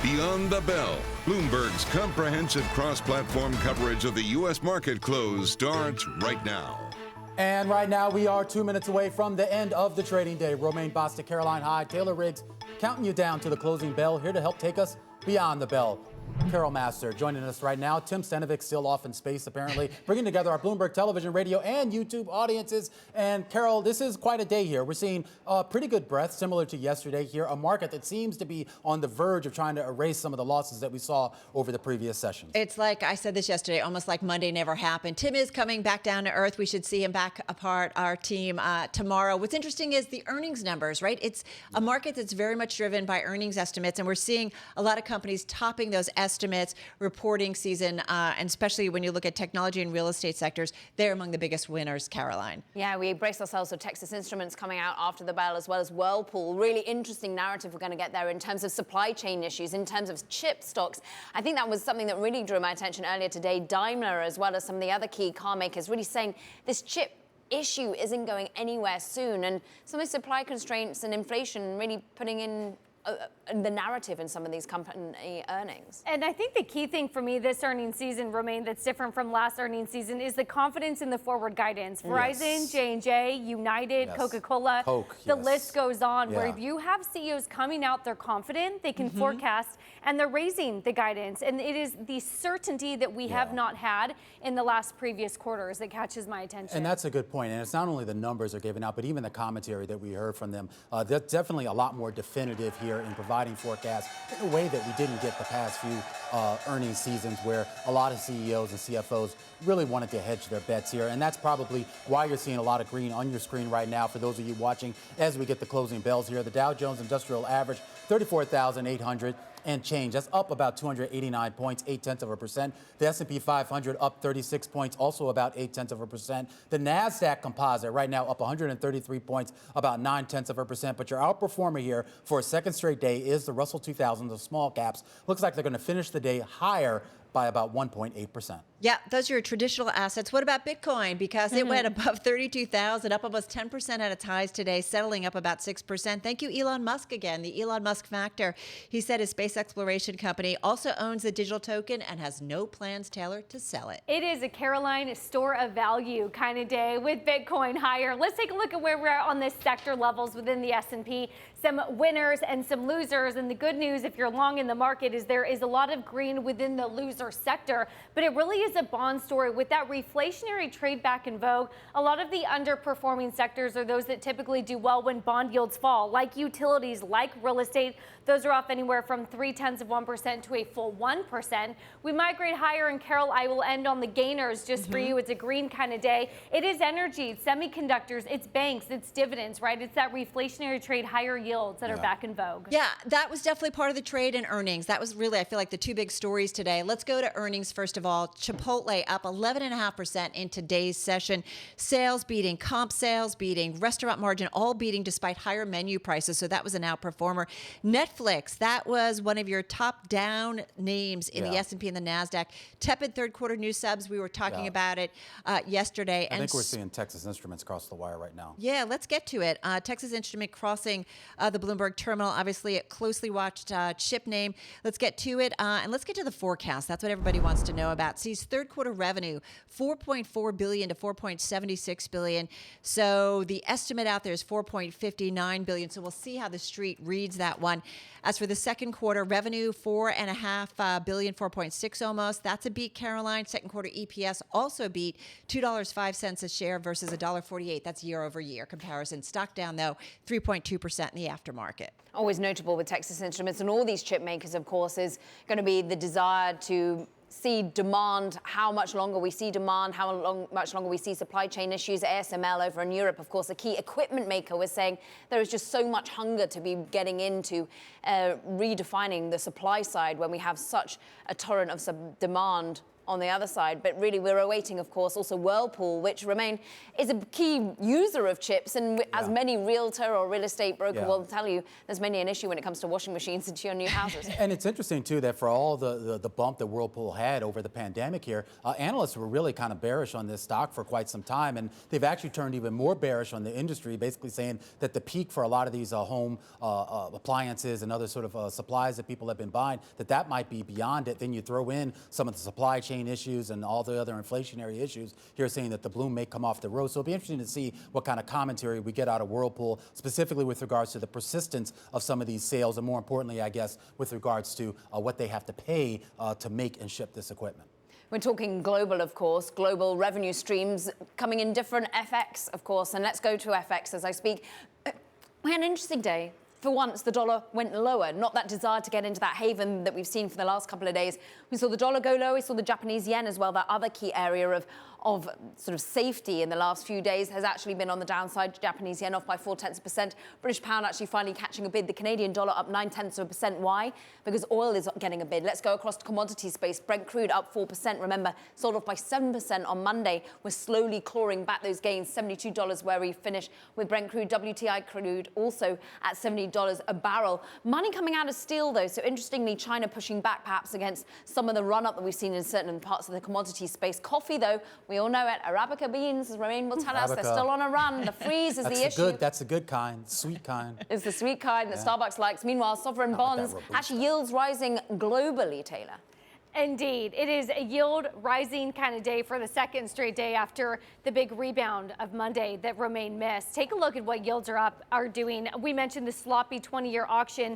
Beyond the Bell, Bloomberg's comprehensive cross-platform coverage of the U.S. market close starts right now. And right now, we are 2 minutes away from the end of the trading day. Romaine, Bostick, Caroline, Hyde, Taylor Riggs, counting you down to the closing bell, here to help take us beyond the bell. Carol Massar joining us right now. Tim Stenovic still off in space, apparently, bringing together our Bloomberg Television, Radio, and YouTube audiences. And Carol, this is quite a day here. We're seeing pretty good breadth, similar to yesterday here, a market that seems to be on the verge of trying to erase some of the losses that we saw over the previous sessions. It's like, I said this yesterday, almost like Monday never happened. Tim is coming back down to earth. We should see him back apart, our team, tomorrow. What's interesting is the earnings numbers, right? It's a market that's very much driven by earnings estimates, and we're seeing a lot of companies topping those estimates, reporting season, and especially when you look at technology and real estate sectors, they're among the biggest winners, Caroline. Yeah, we brace ourselves with Texas Instruments coming out after the bell, as well as Whirlpool. Really interesting narrative we're going to get there in terms of supply chain issues, in terms of chip stocks. I think that was something that really drew my attention earlier today. Daimler, as well as some of the other key car makers, really saying this chip issue isn't going anywhere soon. And some of the supply constraints and inflation really putting in the narrative in some of these company earnings. And I think the key thing for me this earnings season, Romaine, that's different from last earnings season is the confidence in the forward guidance. Verizon, J&J, United, Coca-Cola, the list goes on, where you have CEOs coming out, they're confident, they can forecast, and they're raising the guidance. And it is the certainty that we have not had in the last previous quarters that catches my attention. And that's a good point. And it's not only the numbers are given out, but even the commentary that we heard from them. That's definitely a lot more definitive here in providing forecasts in a way that we didn't get the past few earnings seasons, where a lot of CEOs and CFOs really wanted to hedge their bets here. And that's probably why you're seeing a lot of green on your screen right now for those of you watching as we get the closing bells here. The Dow Jones Industrial Average, 34,800 and change. That's up about 289 points, 0.8%. The S&P 500 up 36 points, also about 0.8%. The NASDAQ Composite right now up 133 points, about 0.9%. But your outperformer here for a second straight day is the Russell 2000, the small caps. Looks like they're going to finish the day higher by about 1.8%. Yeah, those are your traditional assets. What about Bitcoin? Because it went above 32,000, up almost 10% at its highs today, settling up about 6%. Thank you, Elon Musk again, the Elon Musk factor. He said his space exploration company also owns the digital token and has no plans, Taylor, to sell it. It is a Caroline store of value kind of day with Bitcoin higher. Let's take a look at where we're at on the sector levels within the S&P. Some winners and some losers. And the good news, if you're long in the market, is there is a lot of green within the loser sector. But it really is a bond story with that reflationary trade back in vogue. A lot of the underperforming sectors are those that typically do well when bond yields fall, like utilities, like real estate. Those are off anywhere from 0.3% to a full 1%. We migrate higher, and Carol, I will end on the gainers just for you. It's a green kind of day. It is energy, it's semiconductors, it's banks, it's dividends, right? It's that reflationary trade, higher yields that are back in vogue. Yeah, that was definitely part of the trade and earnings. That was really, I feel like, the two big stories today. Let's go to earnings first of all. Chipotle up 11.5% in today's session. Sales beating, comp sales beating, restaurant margin all beating despite higher menu prices. So that was an outperformer. Netflix, that was one of your top down names in the S&P and the NASDAQ. Tepid third quarter new subs. We were talking about it yesterday. I think we're seeing Texas Instruments cross the wire right now. Yeah, let's get to it. Texas Instrument crossing the Bloomberg terminal. Obviously, a closely watched chip name. Let's get to it. And let's get to the forecast. That's what everybody wants to know about. Sees third quarter revenue, $4.4 billion to $4.76 billion. So the estimate out there is $4.59 billion. So we'll see how the street reads that one. As for the second quarter, revenue, $4.5 billion, 4.6 almost. That's a beat, Caroline. Second quarter EPS also beat, $2.05 a share versus $1.48. That's year over year comparison. Stock down, though, 3.2% in the aftermarket. Always notable with Texas Instruments and all these chip makers, of course, is going to be the desire to see demand, how much longer we see demand, much longer we see supply chain issues. ASML over in Europe, of course, a key equipment maker, was saying there is just so much hunger to be getting into redefining the supply side when we have such a torrent of demand on the other side. But really, we're awaiting, of course, also Whirlpool, which Romaine is a key user of chips. And as many realtor or real estate broker will tell you, there's many an issue when it comes to washing machines into your new houses. And it's interesting, too, that for all the bump that Whirlpool had over the pandemic here, analysts were really kind of bearish on this stock for quite some time. And they've actually turned even more bearish on the industry, basically saying that the peak for a lot of these home appliances and other sort of supplies that people have been buying, that might be beyond it. Then you throw in some of the supply chain issues and all the other inflationary issues here, saying that the bloom may come off the road. So it'll be interesting to see what kind of commentary we get out of Whirlpool, specifically with regards to the persistence of some of these sales, and more importantly, I guess, with regards to what they have to pay to make and ship this equipment. We're talking global, of course, global revenue streams coming in different FX, of course. And let's go to FX as I speak. We had an interesting day. For once, the dollar went lower, not that desire to get into that haven that we've seen for the last couple of days. We saw the dollar go low, we saw the Japanese yen as well, that other key area of sort of safety in the last few days has actually been on the downside. Japanese yen off by 0.4%. British pound actually finally catching a bid. The Canadian dollar up 0.9%. Why? Because oil is getting a bid. Let's go across to commodity space. Brent crude up 4%. Remember, sold off by 7% on Monday. We're slowly clawing back those gains. $72 where we finish with Brent crude. WTI crude also at $70 a barrel. Money coming out of steel, though. So interestingly, China pushing back perhaps against some of the run-up that we've seen in certain parts of the commodity space. Coffee, though, we all know it. Arabica beans, as Romaine will tell us, they're still on a run. The freeze is the issue. That's the good kind, sweet kind. It's the sweet kind that Starbucks likes. Meanwhile, sovereign bonds, actually yields rising globally, Taylor. Indeed. It is a yield rising kind of day for the second straight day after the big rebound of Monday that Romaine missed. Take a look at what yields are doing. We mentioned the sloppy 20-year auction,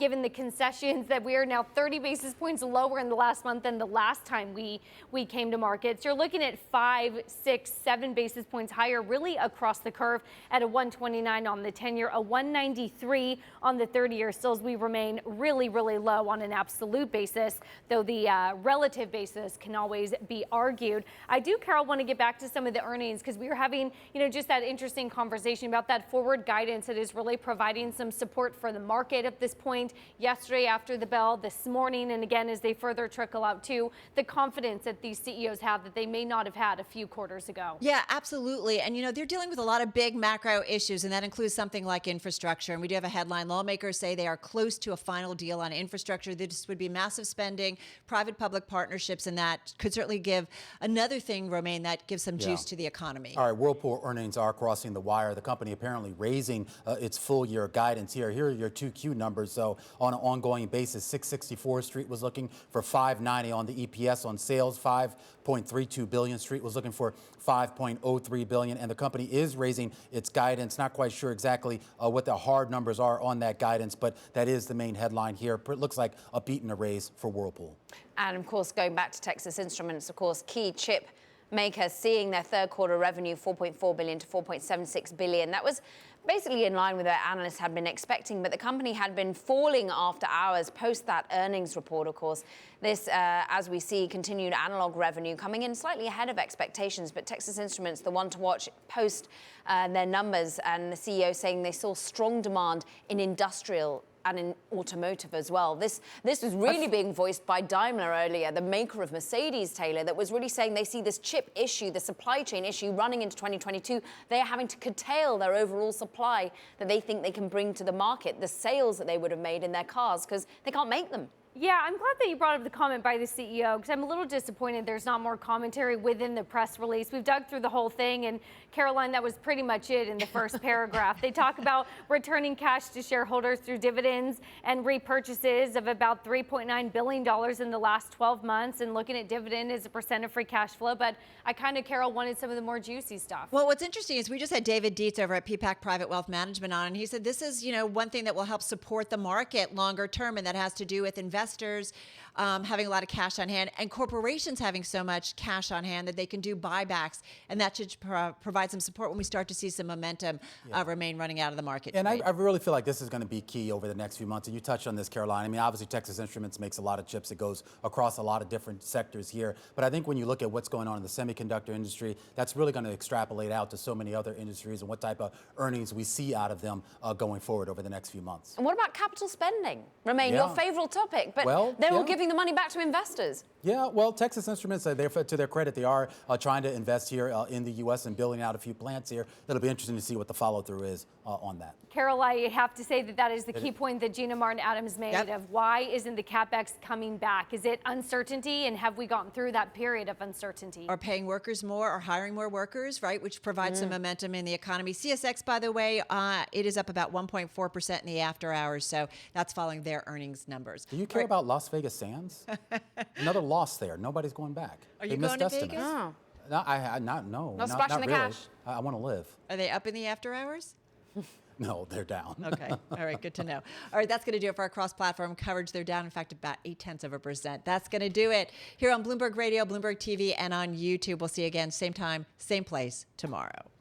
given the concessions that we are now 30 basis points lower in the last month than the last time we came to markets. You're looking at 5, 6, 7 basis points higher really across the curve at a 129 on the 10-year, a 193 on the 30-year. Still, as we remain really, really low on an absolute basis, though the relative basis can always be argued. I do, Carol, want to get back to some of the earnings because we were having, just that interesting conversation about that forward guidance that is really providing some support for the market at this point. Yesterday after the bell, this morning, and again as they further trickle out too, the confidence that these CEOs have that they may not have had a few quarters ago. Yeah, absolutely. And they're dealing with a lot of big macro issues, and that includes something like infrastructure. And we do have a headline. Lawmakers say they are close to a final deal on infrastructure. This would be massive spending, private-public partnerships, and that could certainly give another thing, Romaine, that gives some juice to the economy. All right, Whirlpool earnings are crossing the wire. The company apparently raising its full-year guidance here. Here are your 2Q numbers. So on an ongoing basis, 664 Street was looking for 590 on the EPS. On sales, 5.32 billion. Street was looking for 5.03 billion, and the company is raising its guidance. Not quite sure exactly what the hard numbers are on that guidance, but that is the main headline here. It looks like a beat and a raise for Whirlpool. And of course, going back to Texas Instruments, of course, key chip maker seeing their third quarter revenue 4.4 billion to 4.76 billion. That was basically in line with what analysts had been expecting, but the company had been falling after hours post that earnings report, of course. This, as we see, continued analog revenue coming in slightly ahead of expectations, but Texas Instruments, the one to watch post their numbers, and the CEO saying they saw strong demand in industrial and in automotive as well. This was really being voiced by Daimler earlier, the maker of Mercedes, Taylor, that was really saying they see this chip issue, the supply chain issue running into 2022. They are having to curtail their overall supply that they think they can bring to the market, the sales that they would have made in their cars, because they can't make them. Yeah, I'm glad that you brought up the comment by the CEO because I'm a little disappointed there's not more commentary within the press release. We've dug through the whole thing, and Caroline, that was pretty much it in the first paragraph. They talk about returning cash to shareholders through dividends and repurchases of about $3.9 billion in the last 12 months and looking at dividend as a percent of free cash flow. But I kind of, Carol, wanted some of the more juicy stuff. Well, what's interesting is we just had David Dietz over at PPAC Private Wealth Management on, and he said this is, one thing that will help support the market longer term, and that has to do with investors having a lot of cash on hand and corporations having so much cash on hand that they can do buybacks, and that should provide some support when we start to see some momentum remain running out of the market. And I really feel like this is going to be key over the next few months, and you touched on this, Caroline. I mean, obviously Texas Instruments makes a lot of chips. It goes across a lot of different sectors here, but I think when you look at what's going on in the semiconductor industry, that's really going to extrapolate out to so many other industries and what type of earnings we see out of them going forward over the next few months. And what about capital spending? Romaine, your favorite topic. but they're all giving the money back to investors. Yeah, well, Texas Instruments, to their credit, they are trying to invest here in the U.S. and building out a few plants here. It'll be interesting to see what the follow-through is on that. Carol, I have to say that is the key point that Gina Martin Adams made of why isn't the CapEx coming back? Is it uncertainty, and have we gotten through that period of uncertainty? Or paying workers more, or hiring more workers, right, which provides some momentum in the economy. CSX, by the way, it is up about 1.4% in the after hours, so that's following their earnings numbers. Do you care about Las Vegas Sands? Another loss there. Nobody's going back. Are you going to Vegas? Oh. No, not splashing the really. cash? I want to live. Are they up in the after hours? No, they're down. Okay. All right. Good to know. All right. That's going to do it for our cross-platform coverage. They're down, in fact, about 0.8%. That's going to do it here on Bloomberg Radio, Bloomberg TV, and on YouTube. We'll see you again, same time, same place tomorrow.